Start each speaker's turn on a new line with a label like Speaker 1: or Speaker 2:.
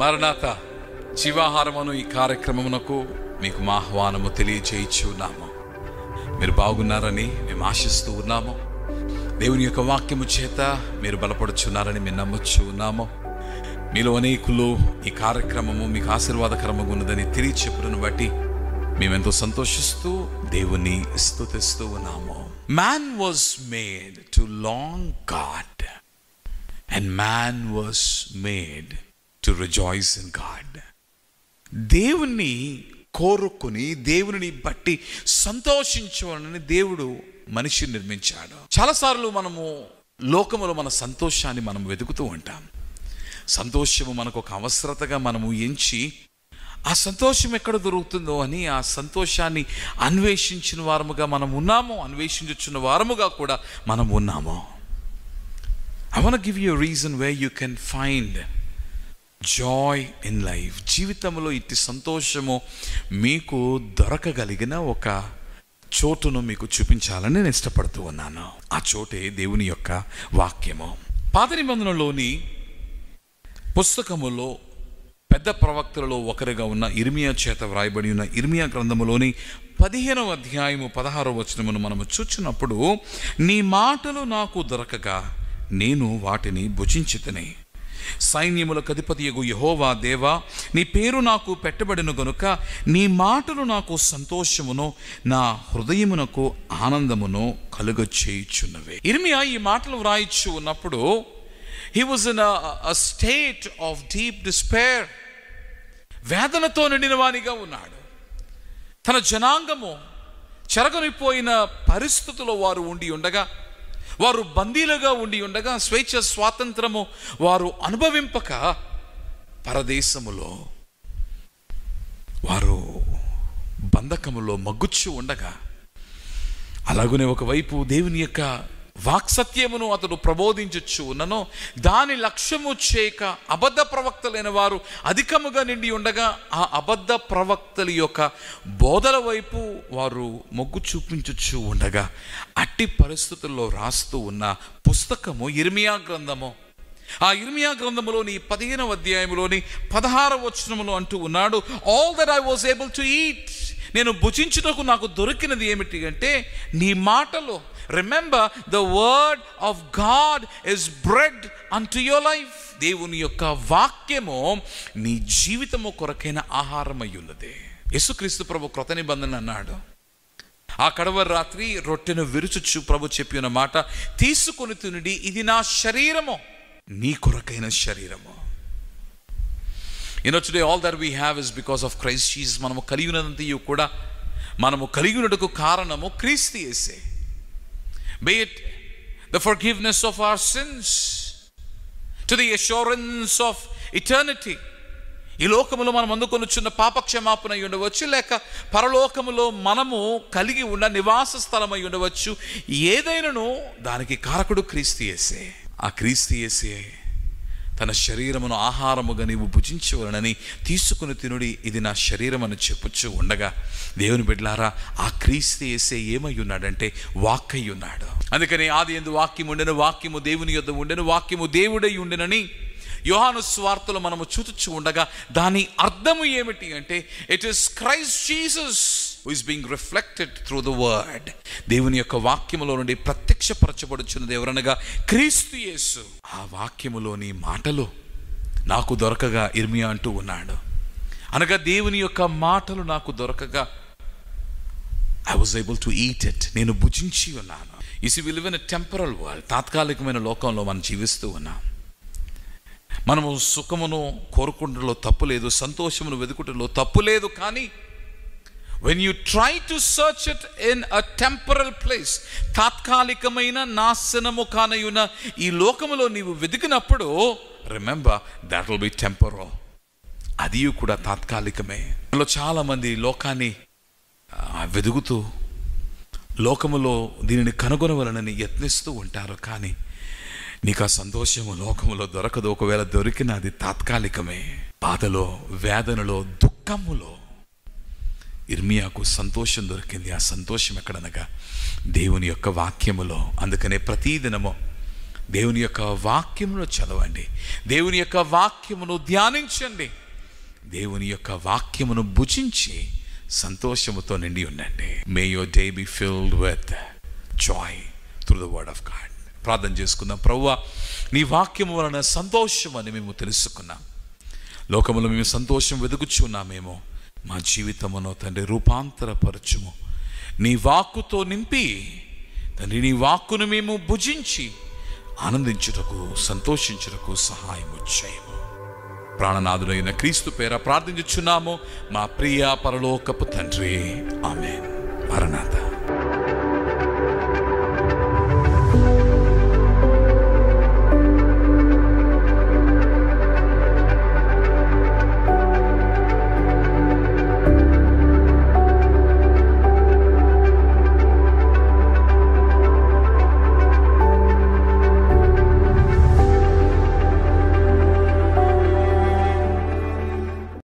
Speaker 1: మరణాత జీవాహారమును ఈ కార్యక్రమమునకు మీకు మా ఆహ్వానము తెలియజేయుచున్నాము. మీరు బాగున్నారని మేము ఆశిస్తూ ఉన్నాము. దేవుని యొక్క వాక్యము చేత మీరు బలపడుచున్నారని మేము నమ్ముచు ఉన్నాము. మీలో అనేకులు ఈ కార్యక్రమము మీకు ఆశీర్వాదకరముగా ఉన్నదని తెలియచెప్పును బట్టి మేమెంతో సంతోషిస్తూ దేవుని స్తుతిస్తూ ఉన్నాము. Man was made to long God and man was made to rejoice in God. దేవుని కోరుకుని దేవుని బట్టి సంతోషించాలని దేవుడు మనిషిని నిర్మించాడు. చాలాసార్లు మనము లోకములో మన సంతోషాన్ని మనం వెతుకుతూ ఉంటాం. సంతోషము మనకు ఒక అవసరతగా మనము ఎంచి ఆ సంతోషం ఎక్కడ దొరుకుతుందో అని ఆ సంతోషాన్ని అన్వేషించిన వారముగా మనం ఉన్నాము, అన్వేషించుచున్న వారముగా కూడా మనం ఉన్నాము. I want to give you a reason where you can find joy in life. జీవితంలో ఇట్టి సంతోషము మీకు దొరకగలిగిన ఒక చోటును మీకు చూపించాలని నేను ఇష్టపడుతూ ఉన్నాను. ఆ చోటే దేవుని యొక్క వాక్యము. పాత నిబంధనలోని పుస్తకములో పెద్ద ప్రవక్తలలో ఒకరిగా ఉన్న ఇర్మియా చేత వ్రాయబడి ఉన్న ఇర్మియా గ్రంథములోని 15వ అధ్యాయము 16వ వచనమును మనము చూచినప్పుడు, నీ మాటలు నాకు దొరకగా నేను వాటిని భుజించితిని. సైన్యములకు అధిపతియగు యెహోవా దేవా, నీ పేరు నాకు పెట్టబడిన గనుక నీ మాటలు నాకు సంతోషమును నా హృదయమునకు ఆనందమును కలుగచేయుచున్నవే. ఇర్మియా ఈ మాటలు వ్రాయిచు ఉన్నప్పుడు he was in a state of deep despair. వేదనతో నిండిన వానిగా ఉన్నాడు. తన జనాంగము చెరగనిపోయిన పరిస్థితుల్లో వారు ఉండి ఉండగా, వారు బందీలుగా ఉండి ఉండగా, స్వేచ్ఛ స్వాతంత్రము వారు అనుభవింపక పరదేశములో వారు బంధకములో మగ్గుచ్చు ఉండగా, అలాగనే ఒకవైపు దేవుని యొక్క వాక్సత్యమును అతడు ప్రబోధించచ్చు ఉన్నను దాని లక్ష్యము చేయక అబద్ధ ప్రవక్తలైన వారు అధికముగా నిండి ఉండగా, ఆ అబద్ధ ప్రవక్తల యొక్క బోధల వైపు వారు మొగ్గు చూపించచ్చు ఉండగా, అట్టి పరిస్థితుల్లో రాస్తూ ఉన్న పుస్తకము ఇర్మియా గ్రంథము. ఆ ఇర్మియా గ్రంథములోని 15వ అధ్యాయములోని 16వ వచనములో అంటూ ఉన్నాడు, all that I was able to eat, నేను భుజించుటకు నాకు దొరికినది ఏమిటి అంటే నీ మాటలు. Remember the word of God is bread unto your life. దేవుని యొక్క వాక్యము నీ జీవితము కొరకైన ఆహారమై ఉన్నది. యేసుక్రీస్తు ప్రభు క్రొత్త నిబంధన అన్నాడు, ఆ కడవరి రాత్రి రొట్టెను విరుచుచు ప్రభు చెప్పిన మాట, తీసుకుని తినుడి, ఇది నా శరీరము, నీ కొరకైన శరీరము. today all that we have is because of Christ Jesus. మనము కలిగినదంతయు కూడా మనము కలిగినట్టుకు కారణము క్రీస్తు యేసే. Be it the forgiveness of our sins to the assurance of eternity. ఈ లోకములో మనం అందుకొనుచున్న పాపక్షమాపణ అయి ఉండవచ్చు, లేక పరలోకములో మనము కలిగి ఉన్న నివాస స్థలమై ఉండవచ్చు. ఏదైనాను దానికి కారకుడు క్రీస్తు యేసే. ఆ క్రీస్తు యేసే తన శరీరమును ఆహారముగా నీవు భుజించవలనని తీసుకుని తినుడి, ఇది నా శరీరం అని చెప్పుచ్చు ఉండగా, దేవుని బిడ్డలారా, ఆ క్రీస్తు యేసే ఏమై ఉన్నాడంటే వాక్కై ఉన్నాడు. అందుకని ఆది యందు వాక్యము ఉండెను, వాక్యము దేవుని యొద్ద ఉండెను, వాక్యము దేవుడై ఉండెనని యోహాను స్వార్తలో మనము చూచుచు ఉండగా, దాని అర్థము ఏమిటి అంటే it is Christ Jesus who is being reflected through the word. దేవుని యొక్క వాక్యములో నుండి ప్రత్యక్షపరచబడుచున్నది ఎవరనగా క్రీస్తు యేసు. ఆ వాక్యములోని మాటలు నాకు దొరకగా ఇర్మియా అంటూ ఉన్నాడు. అనగా దేవుని యొక్క మాటలు నాకు దొరకగా I was able to eat it. నేను భుజించి ఉన్నాను. You see, we live in a temporal world. తాత్కాలికమైన లోకంలో మనం జీవిస్తూ ఉన్నాం. మనము సుఖమును కోరుకుంటలో తప్పు లేదు, సంతోషమును వెతుకుటలో తప్పు లేదు. కానీ when you try to search it in a temporal place, తాత్కాలికమైన నాశనము కానయున్న ఈ లోకములో నీవు వెతికినప్పుడు, remember that will be temporal. అది కూడా తాత్కాలికమే. మనలో చాలా మంది లోకాన్ని వెతుకుతూ లోకములో దీనిని కనుగొనవలనని యత్నిస్తూ ఉంటారు. కానీ నీకు ఆ సంతోషము లోకములో దొరకదు. ఒకవేళ దొరికిన అది తాత్కాలికమే. బాధలో, వేదనలో, దుఃఖములో ఇర్మియాకు సంతోషం దొరికింది. ఆ సంతోషం ఎక్కడనగా దేవుని యొక్క వాక్యములో. అందుకనే ప్రతిదినము దేవుని యొక్క వాక్యమును చదవండి, దేవుని యొక్క వాక్యమును ధ్యానించండి, దేవుని యొక్క వాక్యమును భుజించి సంతోషముతో నిండి ఉండండి. మే your day be filled with Joy through the word of God. ప్రార్థన చేసుకుందాం. ప్రభువా, నీ వాక్యము వలన సంతోషం అని మేము తెలుసుకున్నాం. లోకములో మేము సంతోషం వెతుకుచున్నామేమో, మా జీవితమును తండ్రి రూపాంతరపరచుము. నీ వాక్కుతో నింపి తండ్రి నీ వాక్కును మేము భుజించి ఆనందించుటకు సంతోషించుటకు సహాయము చేయము. ప్రాణనాథుడైన క్రీస్తు పేర ప్రార్థించుచున్నాము మా ప్రియ పరలోకపు తండ్రి. ఆమేన్. మరణాత.